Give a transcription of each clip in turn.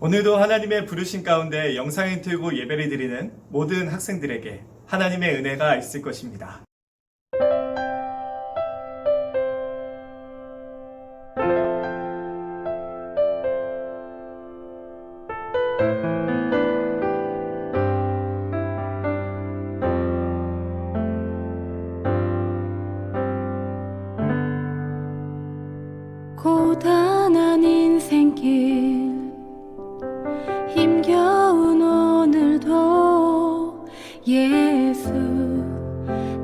오늘도 하나님의 부르신 가운데 영상을 틀고 예배를 드리는 모든 학생들에게 하나님의 은혜가 있을 것입니다. 고단한 인생길 힘겨운 오늘도 예수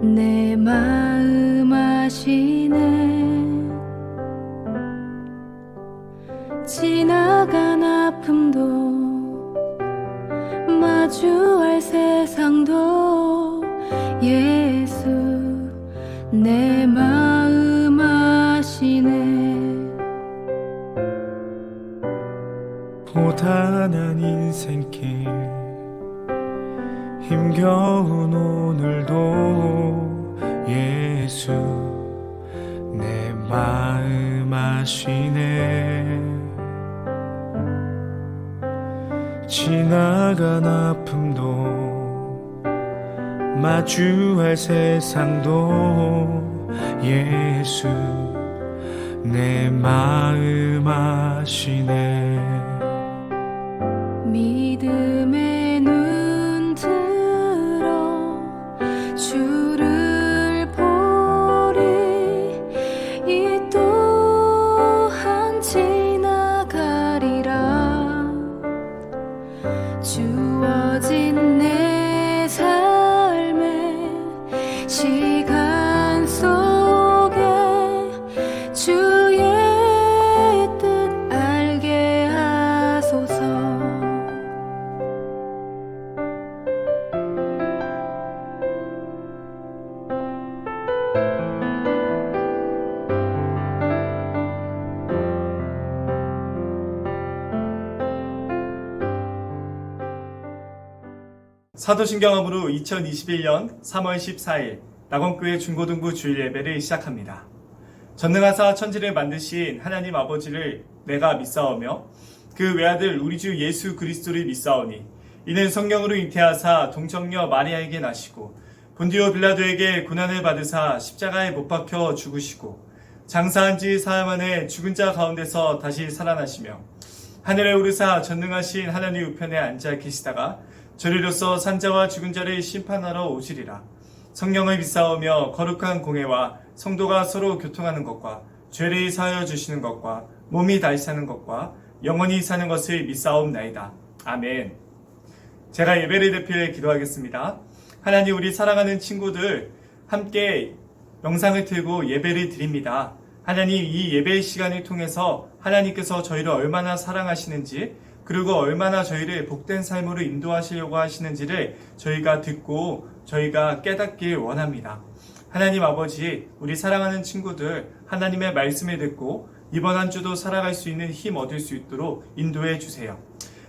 내 마음 아시네. 지나간 아픔도 마주할 세상도 예수 내 마음 아시네. 고단한 인생길 힘겨운 오늘도 예수 내 마음 아시네. 지나간 아픔도 마주할 세상도 예수 내 마음 아시네. 믿음의 눈 들어 주를 보리. 이 또한 지나가리라. 주어진 내 삶의 시간 속에 주의 뜻 알게 하소서. 사도신경함으로 2021년 3월 14일 낙원교회 중고등부 주일 예배를 시작합니다. 전능하사 천지를 만드신 하나님 아버지를 내가 믿사오며 그 외아들 우리 주 예수 그리스도를 믿사오니 이는 성령으로 잉태하사 동정녀 마리아에게 나시고 본디오 빌라도에게 고난을 받으사 십자가에 못 박혀 죽으시고 장사한 지 사흘 만에 죽은 자 가운데서 다시 살아나시며 하늘에 오르사 전능하신 하나님 우편에 앉아 계시다가 저리로서 산자와 죽은 자를 심판하러 오시리라. 성령을 믿사오며 거룩한 공회와 성도가 서로 교통하는 것과 죄를 사하여 주시는 것과 몸이 다시 사는 것과 영원히 사는 것을 믿사옵나이다. 아멘. 제가 예배를 대표해 기도하겠습니다. 하나님, 우리 사랑하는 친구들 함께 영상을 틀고 예배를 드립니다. 하나님, 이 예배의 시간을 통해서 하나님께서 저희를 얼마나 사랑하시는지, 그리고 얼마나 저희를 복된 삶으로 인도하시려고 하시는지를 저희가 듣고 저희가 깨닫길 원합니다. 하나님 아버지, 우리 사랑하는 친구들 하나님의 말씀을 듣고 이번 한 주도 살아갈 수 있는 힘 얻을 수 있도록 인도해 주세요.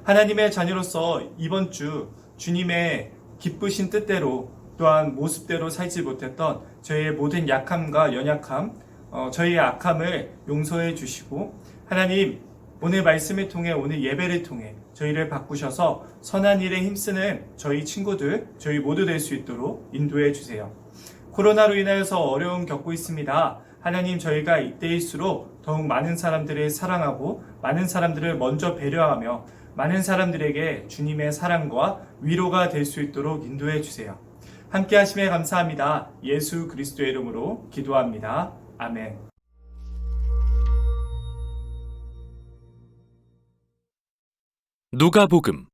하나님의 자녀로서 이번 주 주님의 기쁘신 뜻대로 또한 모습대로 살지 못했던 저희의 모든 약함과 연약함, 저희의 악함을 용서해 주시고, 하나님 오늘 말씀을 통해, 오늘 예배를 통해 저희를 바꾸셔서 선한 일에 힘쓰는 저희 친구들, 저희 모두 될 수 있도록 인도해 주세요. 코로나로 인하여서 어려움 겪고 있습니다. 하나님, 저희가 이때일수록 더욱 많은 사람들을 사랑하고 많은 사람들을 먼저 배려하며 많은 사람들에게 주님의 사랑과 위로가 될 수 있도록 인도해 주세요. 함께 하심에 감사합니다. 예수 그리스도의 이름으로 기도합니다. 아멘. 누가복음.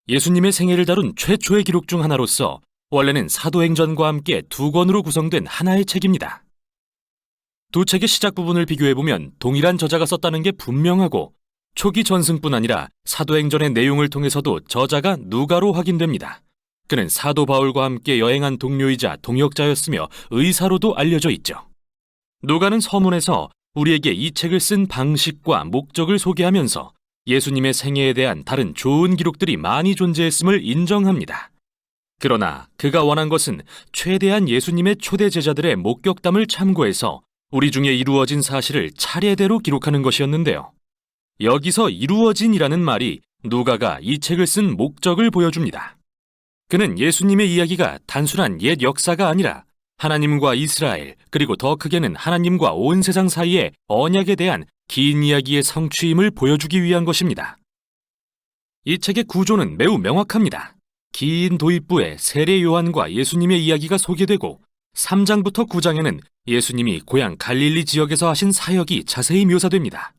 예수님의 생애를 다룬 최초의 기록 중 하나로서 원래는 사도행전과 함께 두 권으로 구성된 하나의 책입니다. 두 책의 시작 부분을 비교해보면 동일한 저자가 썼다는 게 분명하고, 초기 전승뿐 아니라 사도행전의 내용을 통해서도 저자가 누가로 확인됩니다. 그는 사도 바울과 함께 여행한 동료이자 동역자였으며 의사로도 알려져 있죠. 누가는 서문에서 우리에게 이 책을 쓴 방식과 목적을 소개하면서 예수님의 생애에 대한 다른 좋은 기록들이 많이 존재했음을 인정합니다. 그러나 그가 원한 것은 최대한 예수님의 초대 제자들의 목격담을 참고해서 우리 중에 이루어진 사실을 차례대로 기록하는 것이었는데요. 여기서 이루어진이라는 말이 누가가 이 책을 쓴 목적을 보여줍니다. 그는 예수님의 이야기가 단순한 옛 역사가 아니라 하나님과 이스라엘, 그리고 더 크게는 하나님과 온 세상 사이의 언약에 대한 긴 이야기의 성취임을 보여주기 위한 것입니다. 이 책의 구조는 매우 명확합니다. 긴 도입부에 세례 요한과 예수님의 이야기가 소개되고 3장부터 9장에는 예수님이 고향 갈릴리 지역에서 하신 사역이 자세히 묘사됩니다.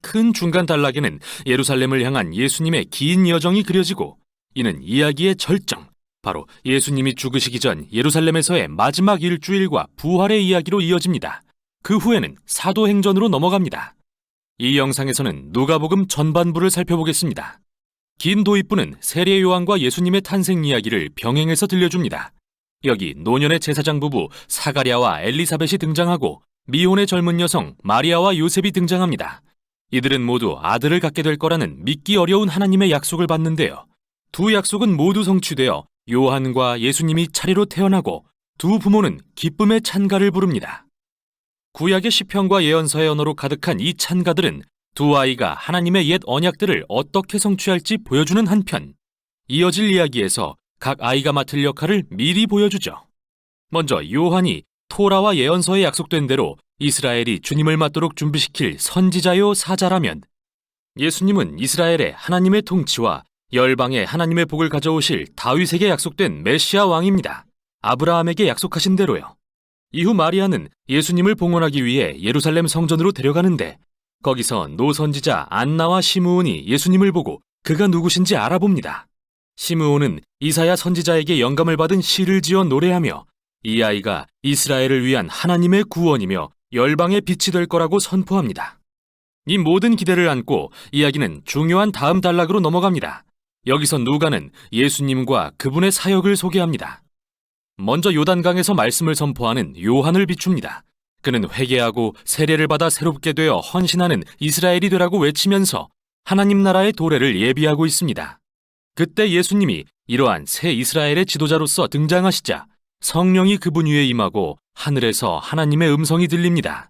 큰 중간 단락에는 예루살렘을 향한 예수님의 긴 여정이 그려지고, 이는 이야기의 절정, 바로 예수님이 죽으시기 전 예루살렘에서의 마지막 일주일과 부활의 이야기로 이어집니다. 그 후에는 사도행전으로 넘어갑니다. 이 영상에서는 누가복음 전반부를 살펴보겠습니다. 긴 도입부는 세례 요한과 예수님의 탄생 이야기를 병행해서 들려줍니다. 여기 노년의 제사장 부부 사가랴와 엘리사벳이 등장하고 미혼의 젊은 여성 마리아와 요셉이 등장합니다. 이들은 모두 아들을 갖게 될 거라는 믿기 어려운 하나님의 약속을 받는데요. 두 약속은 모두 성취되어 요한과 예수님이 차례로 태어나고 두 부모는 기쁨의 찬가를 부릅니다. 구약의 시편과 예언서의 언어로 가득한 이 찬가들은 두 아이가 하나님의 옛 언약들을 어떻게 성취할지 보여주는 한편, 이어질 이야기에서 각 아이가 맡을 역할을 미리 보여주죠. 먼저 요한이 토라와 예언서에 약속된 대로 이스라엘이 주님을 맞도록 준비시킬 선지자요 사자라면, 예수님은 이스라엘의 하나님의 통치와 열방에 하나님의 복을 가져오실 다윗에게 약속된 메시아 왕입니다. 아브라함에게 약속하신 대로요. 이후 마리아는 예수님을 봉헌하기 위해 예루살렘 성전으로 데려가는데, 거기서 노선지자 안나와 시므온이 예수님을 보고 그가 누구신지 알아봅니다. 시므온은 이사야 선지자에게 영감을 받은 시를 지어 노래하며 이 아이가 이스라엘을 위한 하나님의 구원이며 열방의 빛이 될 거라고 선포합니다. 이 모든 기대를 안고 이야기는 중요한 다음 단락으로 넘어갑니다. 여기서 누가는 예수님과 그분의 사역을 소개합니다. 먼저 요단강에서 말씀을 선포하는 요한을 비춥니다. 그는 회개하고 세례를 받아 새롭게 되어 헌신하는 이스라엘이 되라고 외치면서 하나님 나라의 도래를 예비하고 있습니다. 그때 예수님이 이러한 새 이스라엘의 지도자로서 등장하시자 성령이 그분 위에 임하고 하늘에서 하나님의 음성이 들립니다.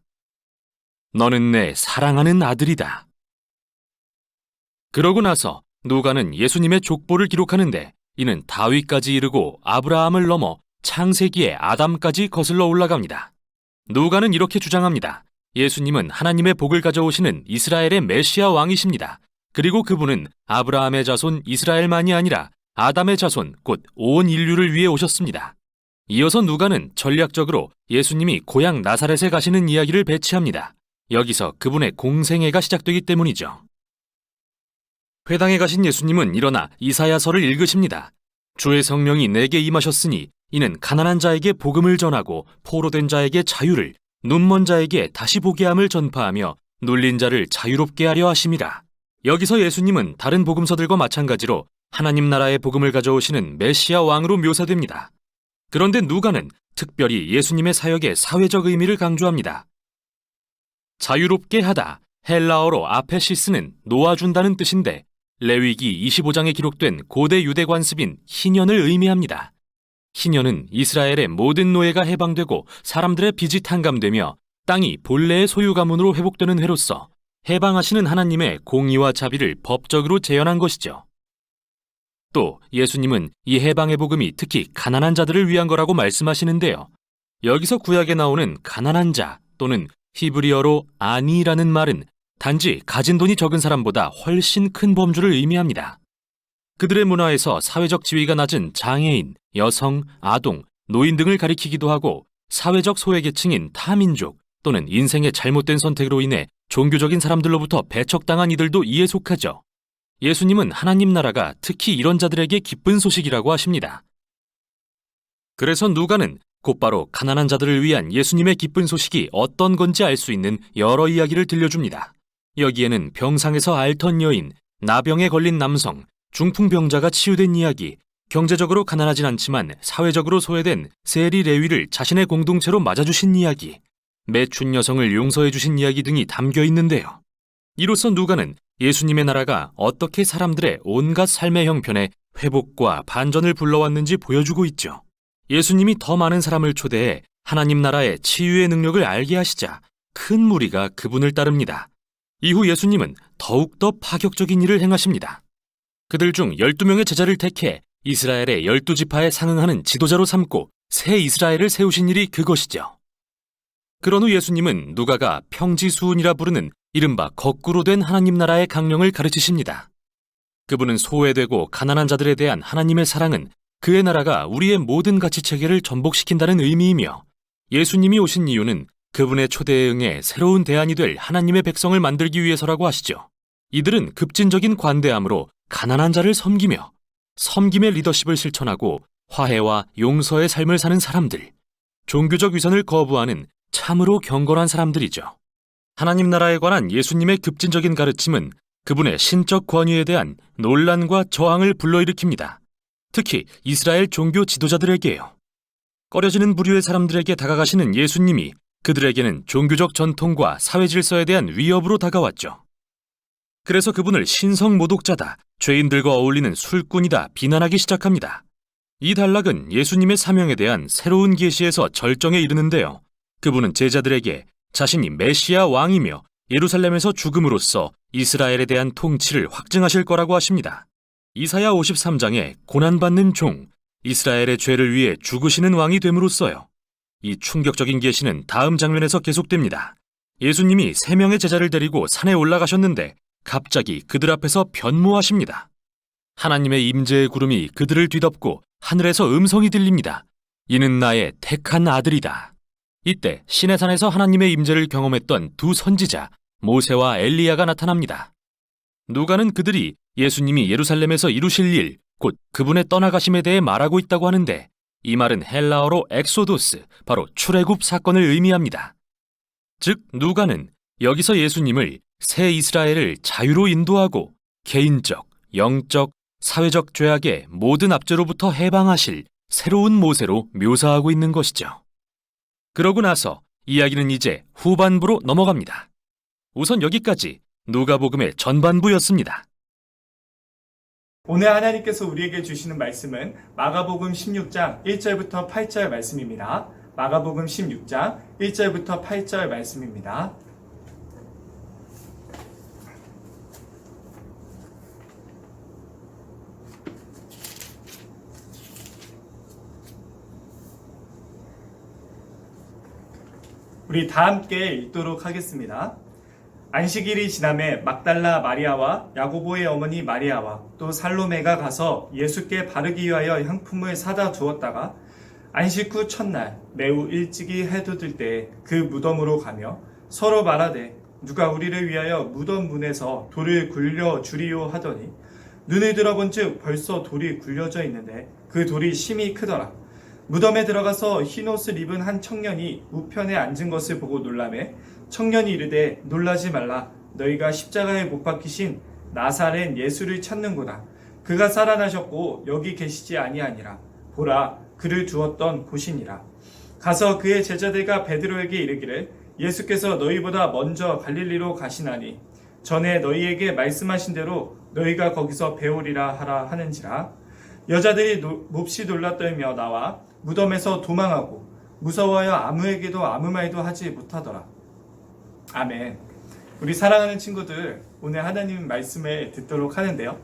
너는 내 사랑하는 아들이다. 그러고 나서 누가는 예수님의 족보를 기록하는데, 이는 다윗까지 이르고 아브라함을 넘어 창세기의 아담까지 거슬러 올라갑니다. 누가는 이렇게 주장합니다. 예수님은 하나님의 복을 가져오시는 이스라엘의 메시아 왕이십니다. 그리고 그분은 아브라함의 자손 이스라엘만이 아니라 아담의 자손, 곧 온 인류를 위해 오셨습니다. 이어서 누가는 전략적으로 예수님이 고향 나사렛에 가시는 이야기를 배치합니다. 여기서 그분의 공생애가 시작되기 때문이죠. 회당에 가신 예수님은 일어나 이사야서를 읽으십니다. 주의 성령이 내게 임하셨으니 이는 가난한 자에게 복음을 전하고 포로된 자에게 자유를, 눈먼 자에게 다시 보게 함을 전파하며 눌린 자를 자유롭게 하려 하심이라. 여기서 예수님은 다른 복음서들과 마찬가지로 하나님 나라의 복음을 가져오시는 메시아 왕으로 묘사됩니다. 그런데 누가는 특별히 예수님의 사역의 사회적 의미를 강조합니다. 자유롭게 하다, 헬라어로 아페시스는 놓아준다는 뜻인데 레위기 25장에 기록된 고대 유대 관습인 희년을 의미합니다. 희년은 이스라엘의 모든 노예가 해방되고 사람들의 빚이 탕감되며 땅이 본래의 소유 가문으로 회복되는 해로서 해방하시는 하나님의 공의와 자비를 법적으로 재현한 것이죠. 또 예수님은 이 해방의 복음이 특히 가난한 자들을 위한 거라고 말씀하시는데요. 여기서 구약에 나오는 가난한 자 또는 히브리어로 아니라는 말은 단지 가진 돈이 적은 사람보다 훨씬 큰 범주를 의미합니다. 그들의 문화에서 사회적 지위가 낮은 장애인, 여성, 아동, 노인 등을 가리키기도 하고 사회적 소외계층인 타민족 또는 인생의 잘못된 선택으로 인해 종교적인 사람들로부터 배척당한 이들도 이에 속하죠. 예수님은 하나님 나라가 특히 이런 자들에게 기쁜 소식이라고 하십니다. 그래서 누가는 곧바로 가난한 자들을 위한 예수님의 기쁜 소식이 어떤 건지 알 수 있는 여러 이야기를 들려줍니다. 여기에는 병상에서 앓던 여인, 나병에 걸린 남성, 중풍병자가 치유된 이야기, 경제적으로 가난하진 않지만 사회적으로 소외된 세리 레위를 자신의 공동체로 맞아주신 이야기, 매춘 여성을 용서해주신 이야기 등이 담겨 있는데요. 이로써 누가는 예수님의 나라가 어떻게 사람들의 온갖 삶의 형편에 회복과 반전을 불러왔는지 보여주고 있죠. 예수님이 더 많은 사람을 초대해 하나님 나라의 치유의 능력을 알게 하시자 큰 무리가 그분을 따릅니다. 이후 예수님은 더욱더 파격적인 일을 행하십니다. 그들 중 12명의 제자를 택해 이스라엘의 12지파에 상응하는 지도자로 삼고 새 이스라엘을 세우신 일이 그것이죠. 그런 후 예수님은 누가가 평지수훈이라 부르는 이른바 거꾸로 된 하나님 나라의 강령을 가르치십니다. 그분은 소외되고 가난한 자들에 대한 하나님의 사랑은 그의 나라가 우리의 모든 가치체계를 전복시킨다는 의미이며, 예수님이 오신 이유는 그분의 초대에 응해 새로운 대안이 될 하나님의 백성을 만들기 위해서라고 하시죠. 이들은 급진적인 관대함으로 가난한 자를 섬기며 섬김의 리더십을 실천하고 화해와 용서의 삶을 사는 사람들, 종교적 위선을 거부하는 참으로 경건한 사람들이죠. 하나님 나라에 관한 예수님의 급진적인 가르침은 그분의 신적 권위에 대한 논란과 저항을 불러일으킵니다. 특히 이스라엘 종교 지도자들에게요. 꺼려지는 부류의 사람들에게 다가가시는 예수님이 그들에게는 종교적 전통과 사회 질서에 대한 위협으로 다가왔죠. 그래서 그분을 신성모독자다, 죄인들과 어울리는 술꾼이다 비난하기 시작합니다. 이 단락은 예수님의 사명에 대한 새로운 계시에서 절정에 이르는데요. 그분은 제자들에게 자신이 메시아 왕이며 예루살렘에서 죽음으로써 이스라엘에 대한 통치를 확증하실 거라고 하십니다. 이사야 53장에 고난받는 종, 이스라엘의 죄를 위해 죽으시는 왕이 됨으로써요. 이 충격적인 계시는 다음 장면에서 계속됩니다. 예수님이 3명의 제자를 데리고 산에 올라가셨는데 갑자기 그들 앞에서 변모하십니다. 하나님의 임재의 구름이 그들을 뒤덮고 하늘에서 음성이 들립니다. 이는 나의 택한 아들이다. 이때 시내산에서 하나님의 임재를 경험했던 두 선지자 모세와 엘리야가 나타납니다. 누가는 그들이 예수님이 예루살렘에서 이루실 일, 곧 그분의 떠나가심에 대해 말하고 있다고 하는데, 이 말은 헬라어로 엑소도스, 바로 출애굽 사건을 의미합니다. 즉 누가는 여기서 예수님을 새 이스라엘을 자유로 인도하고 개인적, 영적, 사회적 죄악의 모든 압제로부터 해방하실 새로운 모세로 묘사하고 있는 것이죠. 그러고 나서 이야기는 이제 후반부로 넘어갑니다. 우선 여기까지 누가복음의 전반부였습니다. 오늘 하나님께서 우리에게 주시는 말씀은 마가복음 16장 1절부터 8절 말씀입니다. 마가복음 16장 1절부터 8절 말씀입니다. 우리 다 함께 읽도록 하겠습니다. 안식일이 지남에 막달라 마리아와 야고보의 어머니 마리아와 또 살로메가 가서 예수께 바르기 위하여 향품을 사다 두었다가 안식 후 첫날 매우 일찍이 해도 들 때 그 무덤으로 가며 서로 말하되 누가 우리를 위하여 무덤 문에서 돌을 굴려 주리요 하더니 눈을 들어본즉 벌써 돌이 굴려져 있는데 그 돌이 심히 크더라. 무덤에 들어가서 흰옷을 입은 한 청년이 우편에 앉은 것을 보고 놀라매 청년이 이르되 놀라지 말라. 너희가 십자가에 못 박히신 나사렛 예수를 찾는구나. 그가 살아나셨고 여기 계시지 아니하니라. 보라, 그를 두었던 곳이니라. 가서 그의 제자들과 베드로에게 이르기를 예수께서 너희보다 먼저 갈릴리로 가시나니 전에 너희에게 말씀하신 대로 너희가 거기서 배우리라 하라 하는지라. 여자들이 몹시 놀랐더며 나와 무덤에서 도망하고 무서워하여 아무에게도 아무 말도 하지 못하더라. 아멘. 우리 사랑하는 친구들, 오늘 하나님 말씀을 듣도록 하는데요.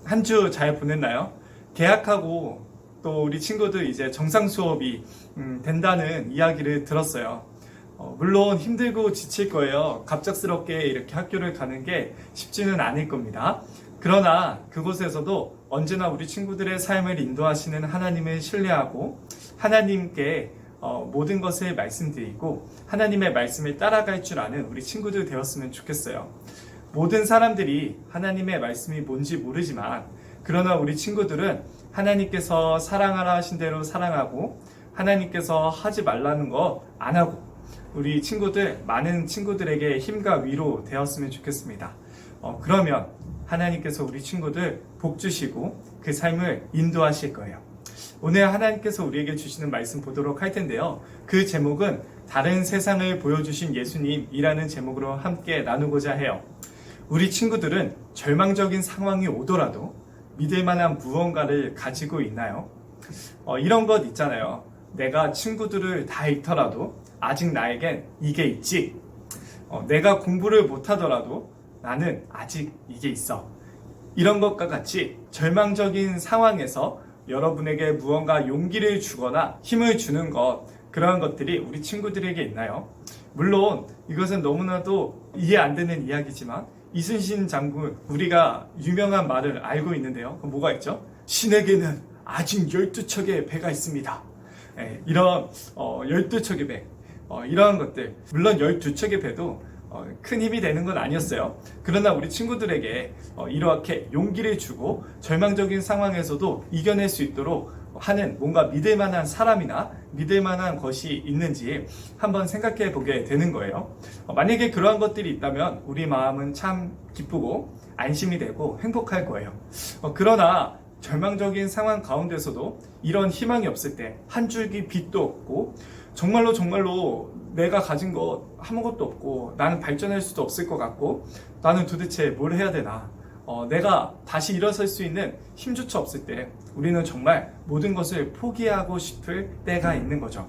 한 주 잘 보냈나요? 개학하고 또 우리 친구들 이제 정상 수업이 된다는 이야기를 들었어요. 물론 힘들고 지칠 거예요. 갑작스럽게 이렇게 학교를 가는 게 쉽지는 않을 겁니다. 그러나 그곳에서도 언제나 우리 친구들의 삶을 인도하시는 하나님을 신뢰하고 하나님께 모든 것을 말씀드리고 하나님의 말씀을 따라갈 줄 아는 우리 친구들 되었으면 좋겠어요. 모든 사람들이 하나님의 말씀이 뭔지 모르지만 그러나 우리 친구들은 하나님께서 사랑하라 하신 대로 사랑하고 하나님께서 하지 말라는 거 안 하고 우리 친구들, 많은 친구들에게 힘과 위로 되었으면 좋겠습니다. 그러면 하나님께서 우리 친구들 복 주시고 그 삶을 인도하실 거예요. 오늘 하나님께서 우리에게 주시는 말씀 보도록 할 텐데요. 그 제목은 다른 세상을 보여주신 예수님이라는 제목으로 함께 나누고자 해요. 우리 친구들은 절망적인 상황이 오더라도 믿을 만한 무언가를 가지고 있나요? 이런 것 있잖아요. 내가 친구들을 다 잃더라도 아직 나에겐 이게 있지. 내가 공부를 못하더라도 나는 아직 이게 있어. 이런 것과 같이 절망적인 상황에서 여러분에게 무언가 용기를 주거나 힘을 주는 것, 그러한 것들이 우리 친구들에게 있나요? 물론 이것은 너무나도 이해 안 되는 이야기지만 이순신 장군, 우리가 유명한 말을 알고 있는데요. 그럼 뭐가 있죠? 신에게는 아직 12척의 배가 있습니다. 이런 12척의 배, 이러한 것들, 물론 12척의 배도 큰 힘이 되는 건 아니었어요. 그러나 우리 친구들에게 이렇게 용기를 주고 절망적인 상황에서도 이겨낼 수 있도록 하는 뭔가 믿을 만한 사람이나 믿을 만한 것이 있는지 한번 생각해 보게 되는 거예요. 만약에 그러한 것들이 있다면 우리 마음은 참 기쁘고 안심이 되고 행복할 거예요. 그러나 절망적인 상황 가운데서도 이런 희망이 없을 때 한 줄기 빛도 없고 정말로 내가 가진 것 아무것도 없고 나는 발전할 수도 없을 것 같고 나는 도대체 뭘 해야 되나, 내가 다시 일어설 수 있는 힘조차 없을 때 우리는 정말 모든 것을 포기하고 싶을 때가 있는 거죠.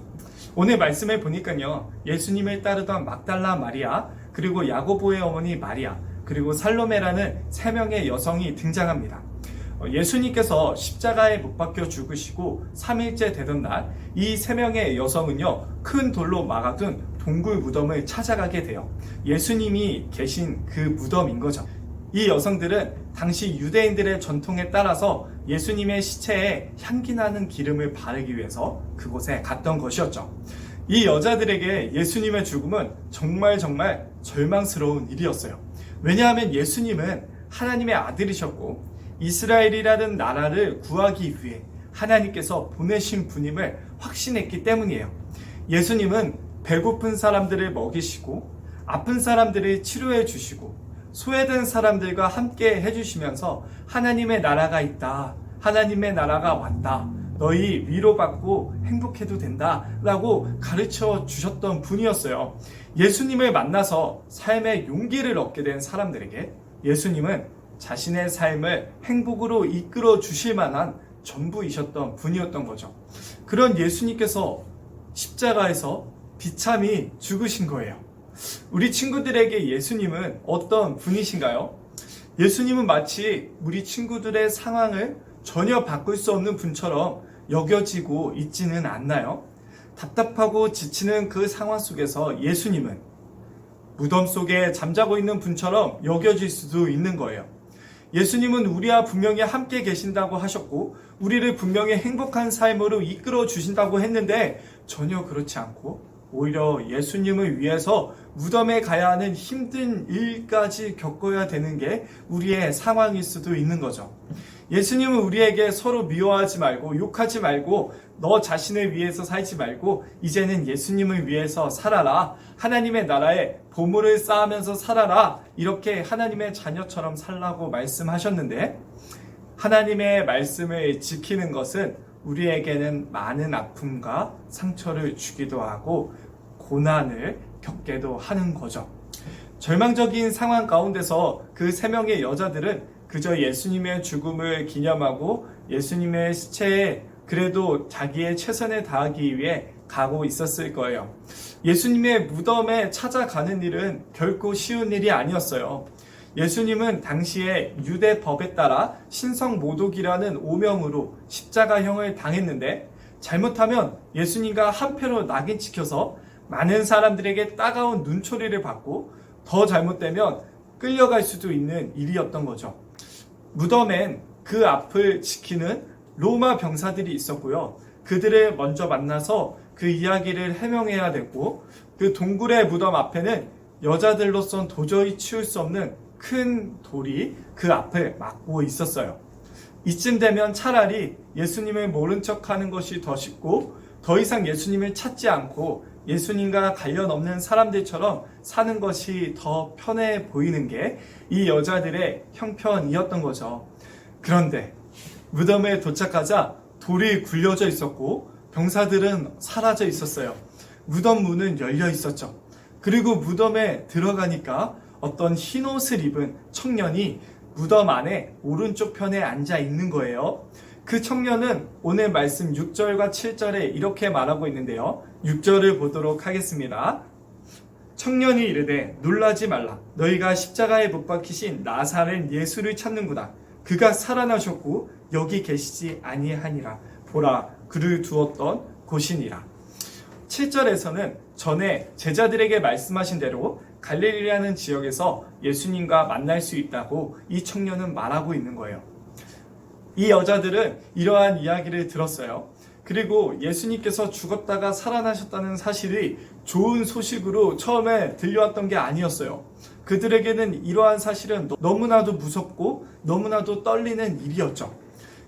오늘 말씀을 보니까요, 예수님을 따르던 막달라 마리아, 그리고 야고보의 어머니 마리아, 그리고 살로메라는 3명의 여성이 등장합니다. 예수님께서 십자가에 못 박혀 죽으시고 3일째 되던 날, 이 3명의 여성은요, 큰 돌로 막아둔 동굴 무덤을 찾아가게 돼요. 예수님이 계신 그 무덤인 거죠. 이 여성들은 당시 유대인들의 전통에 따라서 예수님의 시체에 향기나는 기름을 바르기 위해서 그곳에 갔던 것이었죠. 이 여자들에게 예수님의 죽음은 정말 절망스러운 일이었어요. 왜냐하면 예수님은 하나님의 아들이셨고 이스라엘이라는 나라를 구하기 위해 하나님께서 보내신 분임을 확신했기 때문이에요. 예수님은 배고픈 사람들을 먹이시고 아픈 사람들을 치료해 주시고 소외된 사람들과 함께 해주시면서 하나님의 나라가 있다, 하나님의 나라가 왔다, 너희 위로받고 행복해도 된다 라고 가르쳐 주셨던 분이었어요. 예수님을 만나서 삶의 용기를 얻게 된 사람들에게 예수님은 자신의 삶을 행복으로 이끌어 주실 만한 전부이셨던 분이었던 거죠. 그런 예수님께서 십자가에서 비참히 죽으신 거예요. 우리 친구들에게 예수님은 어떤 분이신가요? 예수님은 마치 우리 친구들의 상황을 전혀 바꿀 수 없는 분처럼 여겨지고 있지는 않나요? 답답하고 지치는 그 상황 속에서 예수님은 무덤 속에 잠자고 있는 분처럼 여겨질 수도 있는 거예요. 예수님은 우리와 분명히 함께 계신다고 하셨고 우리를 분명히 행복한 삶으로 이끌어 주신다고 했는데 전혀 그렇지 않고 오히려 예수님을 위해서 무덤에 가야 하는 힘든 일까지 겪어야 되는 게 우리의 상황일 수도 있는 거죠. 예수님은 우리에게 서로 미워하지 말고 욕하지 말고 너 자신을 위해서 살지 말고 이제는 예수님을 위해서 살아라, 하나님의 나라에 보물을 쌓으면서 살아라, 이렇게 하나님의 자녀처럼 살라고 말씀하셨는데, 하나님의 말씀을 지키는 것은 우리에게는 많은 아픔과 상처를 주기도 하고 고난을 겪게도 하는 거죠. 절망적인 상황 가운데서 그 3명의 여자들은 그저 예수님의 죽음을 기념하고 예수님의 시체에 그래도 자기의 최선을 다하기 위해 가고 있었을 거예요. 예수님의 무덤에 찾아가는 일은 결코 쉬운 일이 아니었어요. 예수님은 당시에 유대 법에 따라 신성모독이라는 오명으로 십자가형을 당했는데 잘못하면 예수님과 한패로 낙인 찍혀서 많은 사람들에게 따가운 눈초리를 받고 더 잘못되면 끌려갈 수도 있는 일이었던 거죠. 무덤엔 그 앞을 지키는 로마 병사들이 있었고요. 그들을 먼저 만나서 그 이야기를 해명해야 됐고 그 동굴의 무덤 앞에는 여자들로선 도저히 치울 수 없는 큰 돌이 그 앞을 막고 있었어요. 이쯤 되면 차라리 예수님을 모른 척하는 것이 더 쉽고 더 이상 예수님을 찾지 않고 예수님과 관련 없는 사람들처럼 사는 것이 더 편해 보이는 게 이 여자들의 형편이었던 거죠. 그런데 무덤에 도착하자 돌이 굴려져 있었고 병사들은 사라져 있었어요. 무덤 문은 열려 있었죠. 그리고 무덤에 들어가니까 어떤 흰 옷을 입은 청년이 무덤 안에 오른쪽 편에 앉아 있는 거예요. 그 청년은 오늘 말씀 6절과 7절에 이렇게 말하고 있는데요. 6절을 보도록 하겠습니다. 청년이 이르되 놀라지 말라. 너희가 십자가에 못 박히신 나사렛 예수를 찾는구나. 그가 살아나셨고 여기 계시지 아니하니라. 보라, 그를 두었던 곳이니라. 7절에서는 전에 제자들에게 말씀하신 대로 갈릴리라는 지역에서 예수님과 만날 수 있다고 이 청년은 말하고 있는 거예요. 이 여자들은 이러한 이야기를 들었어요. 그리고 예수님께서 죽었다가 살아나셨다는 사실이 좋은 소식으로 처음에 들려왔던 게 아니었어요. 그들에게는 이러한 사실은 너무나도 무섭고 너무나도 떨리는 일이었죠.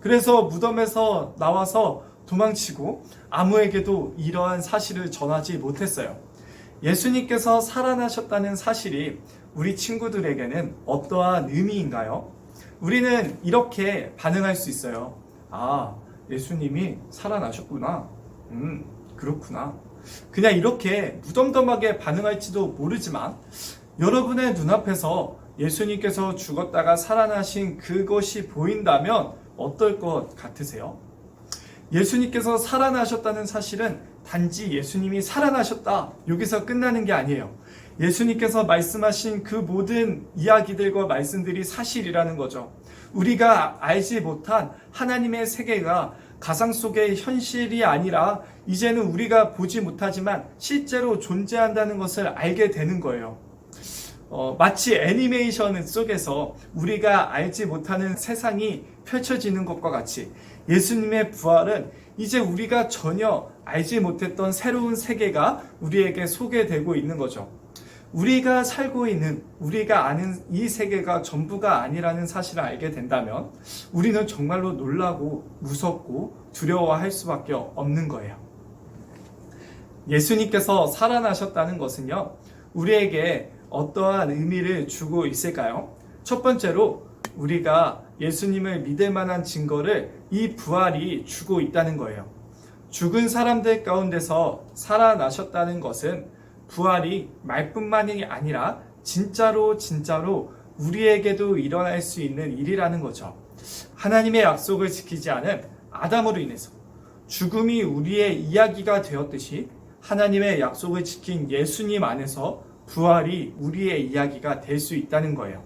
그래서 무덤에서 나와서 도망치고 아무에게도 이러한 사실을 전하지 못했어요. 예수님께서 살아나셨다는 사실이 우리 친구들에게는 어떠한 의미인가요? 우리는 이렇게 반응할 수 있어요. 아, 예수님이 살아나셨구나. 그렇구나. 그냥 이렇게 무덤덤하게 반응할지도 모르지만 여러분의 눈앞에서 예수님께서 죽었다가 살아나신 그것이 보인다면 어떨 것 같으세요? 예수님께서 살아나셨다는 사실은 단지 예수님이 살아나셨다, 여기서 끝나는 게 아니에요. 예수님께서 말씀하신 그 모든 이야기들과 말씀들이 사실이라는 거죠. 우리가 알지 못한 하나님의 세계가 가상 속의 현실이 아니라 이제는 우리가 보지 못하지만 실제로 존재한다는 것을 알게 되는 거예요. 마치 애니메이션 속에서 우리가 알지 못하는 세상이 펼쳐지는 것과 같이 예수님의 부활은 이제 우리가 전혀 알지 못했던 새로운 세계가 우리에게 소개되고 있는 거죠. 우리가 살고 있는, 우리가 아는 이 세계가 전부가 아니라는 사실을 알게 된다면 우리는 정말로 놀라고 무섭고 두려워할 수밖에 없는 거예요. 예수님께서 살아나셨다는 것은요, 우리에게 어떠한 의미를 주고 있을까요? 첫 번째로 우리가 예수님을 믿을 만한 증거를 이 부활이 주고 있다는 거예요. 죽은 사람들 가운데서 살아나셨다는 것은 부활이 말뿐만이 아니라 진짜로 우리에게도 일어날 수 있는 일이라는 거죠. 하나님의 약속을 지키지 않은 아담으로 인해서 죽음이 우리의 이야기가 되었듯이 하나님의 약속을 지킨 예수님 안에서 부활이 우리의 이야기가 될 수 있다는 거예요.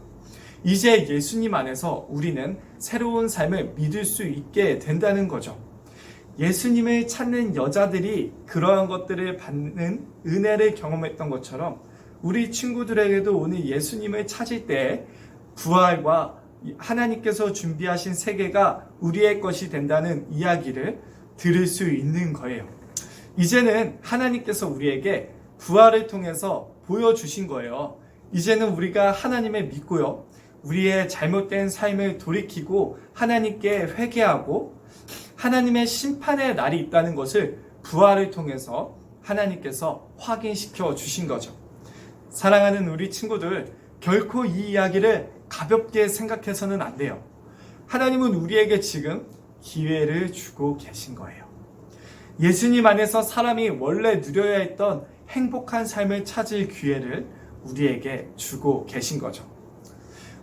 이제 예수님 안에서 우리는 새로운 삶을 믿을 수 있게 된다는 거죠. 예수님을 찾는 여자들이 그러한 것들을 받는 은혜를 경험했던 것처럼 우리 친구들에게도 오늘 예수님을 찾을 때 부활과 하나님께서 준비하신 세계가 우리의 것이 된다는 이야기를 들을 수 있는 거예요. 이제는 하나님께서 우리에게 부활을 통해서 보여주신 거예요. 이제는 우리가 하나님을 믿고요, 우리의 잘못된 삶을 돌이키고 하나님께 회개하고 하나님의 심판의 날이 있다는 것을 부활을 통해서 하나님께서 확인시켜 주신 거죠. 사랑하는 우리 친구들, 결코 이 이야기를 가볍게 생각해서는 안 돼요. 하나님은 우리에게 지금 기회를 주고 계신 거예요. 예수님 안에서 사람이 원래 누려야 했던 행복한 삶을 찾을 기회를 우리에게 주고 계신 거죠.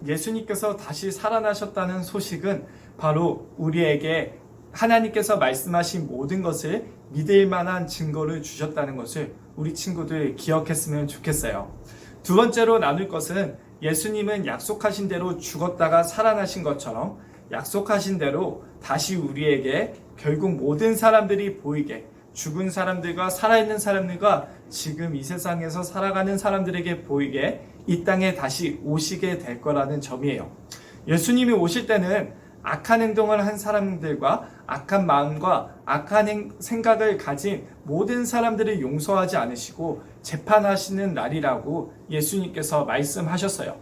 예수님께서 다시 살아나셨다는 소식은 바로 우리에게 하나님께서 말씀하신 모든 것을 믿을 만한 증거를 주셨다는 것을 우리 친구들 기억했으면 좋겠어요. 두 번째로 나눌 것은 예수님은 약속하신 대로 죽었다가 살아나신 것처럼 약속하신 대로 다시 우리에게 결국 모든 사람들이 보이게, 죽은 사람들과 살아있는 사람들과 지금 이 세상에서 살아가는 사람들에게 보이게 이 땅에 다시 오시게 될 거라는 점이에요. 예수님이 오실 때는 악한 행동을 한 사람들과 악한 마음과 악한 생각을 가진 모든 사람들을 용서하지 않으시고 재판하시는 날이라고 예수님께서 말씀하셨어요.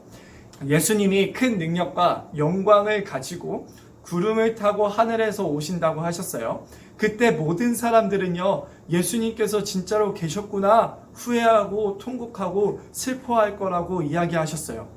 예수님이 큰 능력과 영광을 가지고 구름을 타고 하늘에서 오신다고 하셨어요. 그때 모든 사람들은요, 예수님께서 진짜로 계셨구나 후회하고 통곡하고 슬퍼할 거라고 이야기하셨어요.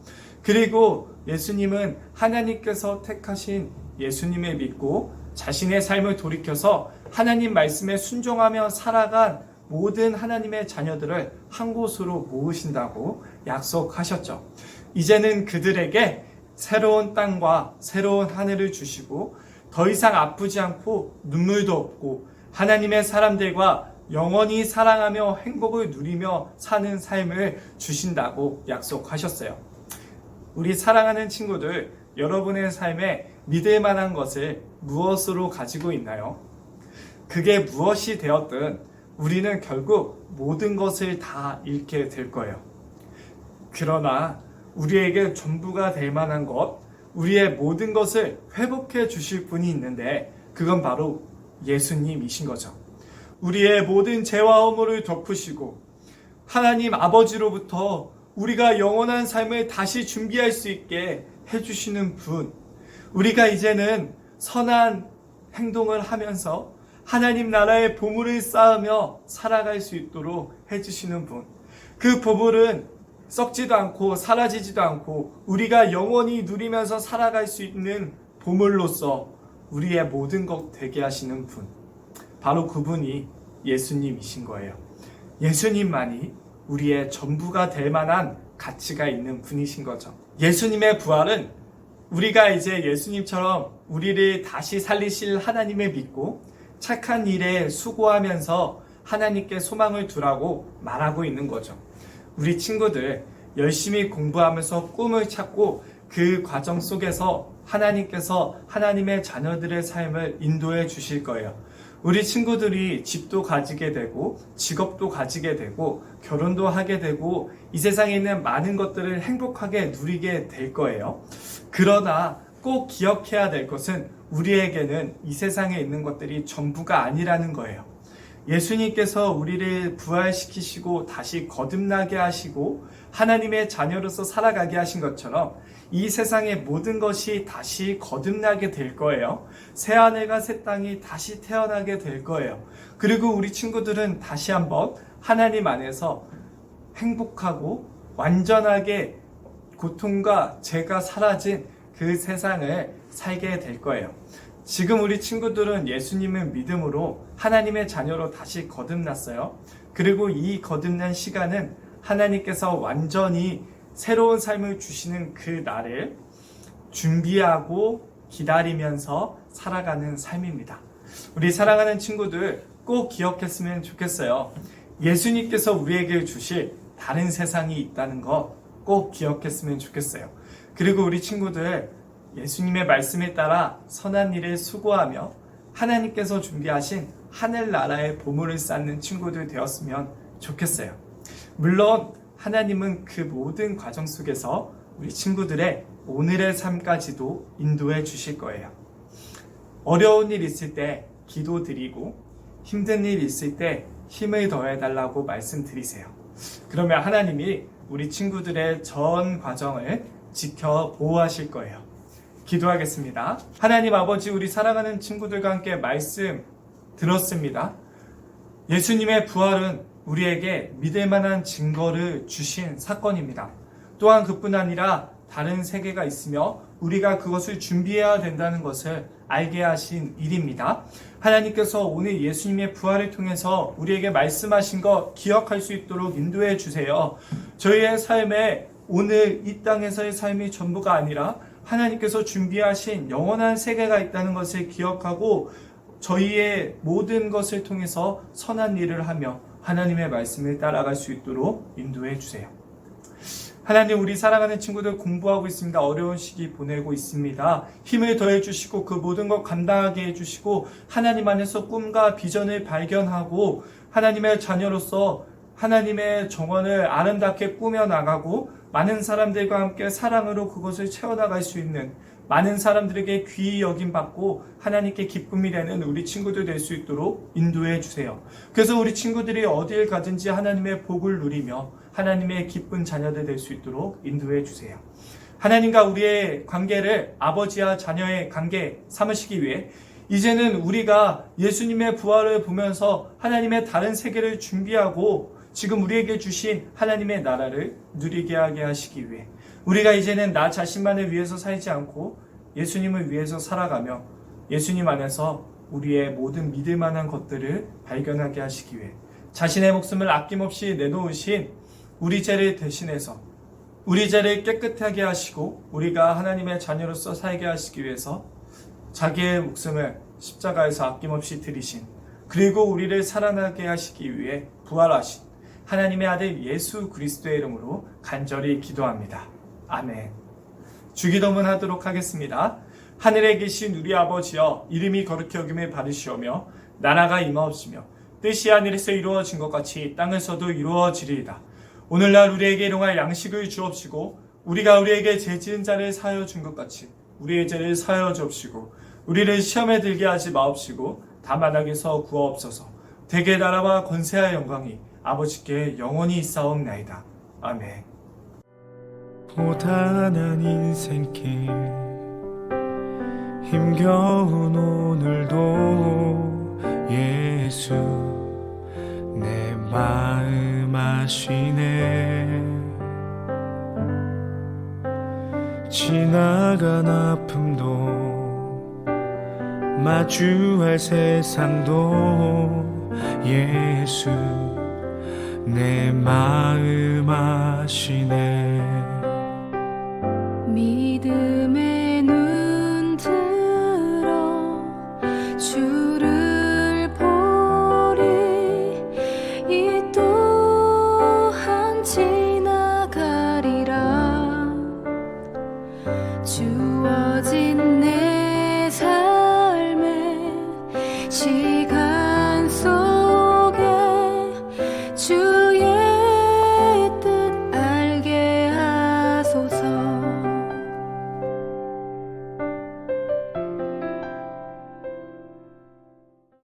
그리고 예수님은 하나님께서 택하신 예수님을 믿고 자신의 삶을 돌이켜서 하나님 말씀에 순종하며 살아간 모든 하나님의 자녀들을 한 곳으로 모으신다고 약속하셨죠. 이제는 그들에게 새로운 땅과 새로운 하늘을 주시고 더 이상 아프지 않고 눈물도 없고 하나님의 사람들과 영원히 사랑하며 행복을 누리며 사는 삶을 주신다고 약속하셨어요. 우리 사랑하는 친구들, 여러분의 삶에 믿을 만한 것을 무엇으로 가지고 있나요? 그게 무엇이 되었든 우리는 결국 모든 것을 다 잃게 될 거예요. 그러나 우리에게 전부가 될 만한 것, 우리의 모든 것을 회복해 주실 분이 있는데 그건 바로 예수님이신 거죠. 우리의 모든 죄와 허물을 덮으시고 하나님 아버지로부터 우리가 영원한 삶을 다시 준비할 수 있게 해주시는 분, 우리가 이제는 선한 행동을 하면서 하나님 나라의 보물을 쌓으며 살아갈 수 있도록 해주시는 분, 그 보물은 썩지도 않고 사라지지도 않고 우리가 영원히 누리면서 살아갈 수 있는 보물로서 우리의 모든 것 되게 하시는 분, 바로 그분이 예수님이신 거예요. 예수님만이 우리의 전부가 될 만한 가치가 있는 분이신 거죠. 예수님의 부활은 우리가 이제 예수님처럼 우리를 다시 살리실 하나님을 믿고 착한 일에 수고하면서 하나님께 소망을 두라고 말하고 있는 거죠. 우리 친구들 열심히 공부하면서 꿈을 찾고 그 과정 속에서 하나님께서 하나님의 자녀들의 삶을 인도해 주실 거예요. 우리 친구들이 집도 가지게 되고 직업도 가지게 되고 결혼도 하게 되고 이 세상에 있는 많은 것들을 행복하게 누리게 될 거예요. 그러나 꼭 기억해야 될 것은 우리에게는 이 세상에 있는 것들이 전부가 아니라는 거예요. 예수님께서 우리를 부활시키시고 다시 거듭나게 하시고 하나님의 자녀로서 살아가게 하신 것처럼 이 세상의 모든 것이 다시 거듭나게 될 거예요. 새하늘과 새 땅이 다시 태어나게 될 거예요. 그리고 우리 친구들은 다시 한번 하나님 안에서 행복하고 완전하게 고통과 죄가 사라진 그 세상을 살게 될 거예요. 지금 우리 친구들은 예수님을 믿음으로 하나님의 자녀로 다시 거듭났어요. 그리고 이 거듭난 시간은 하나님께서 완전히 새로운 삶을 주시는 그 날을 준비하고 기다리면서 살아가는 삶입니다. 우리 사랑하는 친구들 꼭 기억했으면 좋겠어요. 예수님께서 우리에게 주실 다른 세상이 있다는 거 꼭 기억했으면 좋겠어요. 그리고 우리 친구들 예수님의 말씀에 따라 선한 일에 수고하며 하나님께서 준비하신 하늘나라의 보물을 쌓는 친구들 되었으면 좋겠어요. 물론 하나님은 그 모든 과정 속에서 우리 친구들의 오늘의 삶까지도 인도해 주실 거예요. 어려운 일 있을 때 기도 드리고 힘든 일 있을 때 힘을 더해 달라고 말씀드리세요. 그러면 하나님이 우리 친구들의 전 과정을 지켜 보호하실 거예요. 기도하겠습니다. 하나님 아버지, 우리 사랑하는 친구들과 함께 말씀 들었습니다. 예수님의 부활은 우리에게 믿을 만한 증거를 주신 사건입니다. 또한 그뿐 아니라 다른 세계가 있으며 우리가 그것을 준비해야 된다는 것을 알게 하신 일입니다. 하나님께서 오늘 예수님의 부활을 통해서 우리에게 말씀하신 것 기억할 수 있도록 인도해 주세요. 저희의 삶에 오늘 이 땅에서의 삶이 전부가 아니라 하나님께서 준비하신 영원한 세계가 있다는 것을 기억하고 저희의 모든 것을 통해서 선한 일을 하며 하나님의 말씀을 따라갈 수 있도록 인도해 주세요. 하나님, 우리 사랑하는 친구들 공부하고 있습니다. 어려운 시기 보내고 있습니다. 힘을 더해 주시고 그 모든 것 감당하게 해주시고 하나님 안에서 꿈과 비전을 발견하고 하나님의 자녀로서 하나님의 정원을 아름답게 꾸며나가고 많은 사람들과 함께 사랑으로 그것을 채워나갈 수 있는, 많은 사람들에게 귀히 여김받고 하나님께 기쁨이 되는 우리 친구들 될 수 있도록 인도해 주세요. 그래서 우리 친구들이 어디를 가든지 하나님의 복을 누리며 하나님의 기쁜 자녀들 될 수 있도록 인도해 주세요. 하나님과 우리의 관계를 아버지와 자녀의 관계 삼으시기 위해 이제는 우리가 예수님의 부활을 보면서 하나님의 다른 세계를 준비하고 지금 우리에게 주신 하나님의 나라를 누리게 하게 하시기 위해 우리가 이제는 나 자신만을 위해서 살지 않고 예수님을 위해서 살아가며 예수님 안에서 우리의 모든 믿을 만한 것들을 발견하게 하시기 위해 자신의 목숨을 아낌없이 내놓으신 우리 죄를 대신해서 우리 죄를 깨끗하게 하시고 우리가 하나님의 자녀로서 살게 하시기 위해서 자기의 목숨을 십자가에서 아낌없이 드리신, 그리고 우리를 살아나게 하시기 위해 부활하신 하나님의 아들 예수 그리스도의 이름으로 간절히 기도합니다. 아멘. 주기도문 하도록 하겠습니다. 하늘에 계신 우리 아버지여 이름이 거룩히 여김을 받으시오며 나라가 임하옵시며 뜻이 하늘에서 이루어진 것 같이 땅에서도 이루어지리이다. 오늘날 우리에게 일용할 양식을 주옵시고 우리가 우리에게 죄 지은 자를 사하여 준 것 같이 우리의 죄를 사하여 주옵시고 우리를 시험에 들게 하지 마옵시고 다만 악에서 구하옵소서. 대개 나라와 권세와 영광이 아버지께 영원히 있사옵나이다. 아멘. 고단한 인생길 힘겨운 오늘도 예수 내 마음 아시네. 지나간 아픔도 마주할 세상도 예수 내 마음 아시네. 믿음의 눈 들어 주를 보리. 이 또한 지나가리라. 주어진 내 삶에